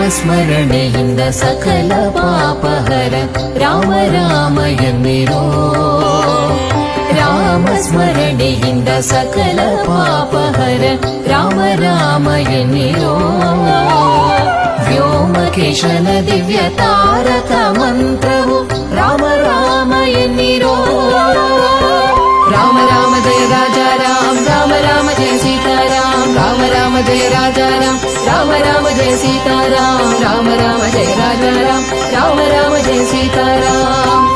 ಸ್ಮರಣೆಯಿಂದ ಸಕಲ ಪಾಪಹರ ರಾಮ ರಾಮ ಎನ್ನಿರೋ. ರಾಮ ಸ್ಮರಣೆಯಿಂದ ಸಕಲ ಪಾಪಹರ ರಾಮ ರಾಮ ಎನ್ನಿರೋ. ವ್ಯೋಮಕೇಶನ ದಿವ್ಯ ತಾರಕ ಮಂತ್ರವು ರಾಮ ರಾಮ ಎನ್ನಿರೋ. ರಾಮ ರಾಮ ಜಯ ರಾಜಾ ರಾಮ ರಾಮ ರಾಮ ಜಯ ಸೀತಾರಾಮ ರಾಮ ರಾಮ ಜಯ ರಾಜಾ ರಾಮ ರಾಮ ರಾಮ ಜಯ ಸೀತಾರಾಮ ರಾಮ ರಾಮ ಜಯ ರಾಜಾ ರಾಮ ರಾಮ ರಾಮ ಜಯ ಸೀತಾರಾಮ.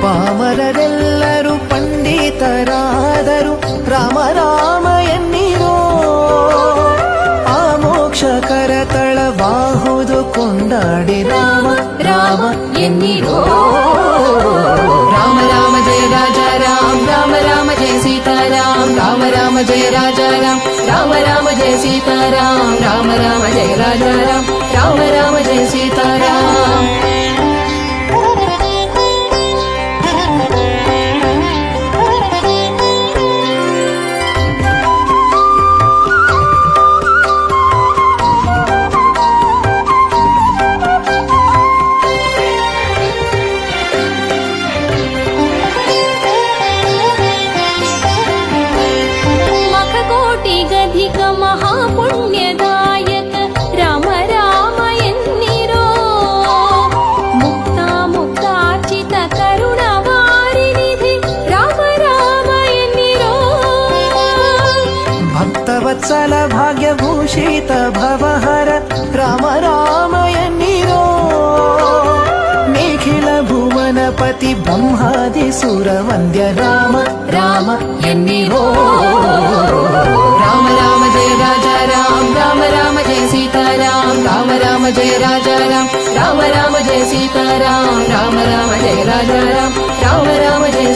ಪಾಮರರೆಲ್ಲರೂ ಪಂಡಿತರಾದರು ರಾಮ ರಾಮ ಎನ್ನಿರೋ. ಆ ಮೋಕ್ಷಕರ ತಳವಾಹುದು ಕೊಂಡಾಡಿ ರಾಮ ರಾಮ ಎನ್ನಿರೋ. ರಾಮ ರಾಮ ಜಯ ರಾಜಾ ರಾಮ ರಾಮ ರಾಮ ಜಯ ಸೀತಾರಾಮ ರಾಮ ರಾಮ ಜಯ ರಾಜಾ ರಾಮ ರಾಮ ರಾಮ ಜಯ ಸೀತಾರಾಮ ರಾಮ ರಾಮ ಜಯ ರಾಜಾ ರಾಮ ರಾಮ ರಾಮ ಜಯ ಸೀತಾರಾಮ. ಮಹಾಪುಣ್ಯದಾಯಕ ರಾಮ ರಾಮ ಎನ್ನಿರೋ. ಮುಕ್ತ ಮುಕ್ತಾರ್ಚಿತ ಕರುಣವಾರಿನಿಧಿ ರಾಮ ರಾಮ ಎನ್ನಿರೋ. ಭಕ್ತವತ್ಸಲ ಭಾಗ್ಯಭೂಷಿತ ಭವಹರ ರಾಮ ರಾಮ ಎನ್ನಿರೋ. ನಿಖಿಲ ಭುವನಪತಿ ಬ್ರಹ್ಮಾದಿ ಸುರ ವಂದ್ಯ ರಾಮ ರಾಮ ಎನ್ನಿರೋ. ರಾಮ ರಾಮ ಜಯ ರಾಜಾ ರಾಮ ರಾಮ ರಾಮ ಜಯ ಸೀತಾರಾಮ ರಾಮ ರಾಮ ಜಯ ರಾಜಾ ರಾಮ ರಾಮ ರಾಮ ಜಯ ಸೀತಾರಾಮ ರಾಮ ರಾಮ ಜಯ ರಾಜಾ ರಾಮ ರಾಮ ರಾಮ ಜಯ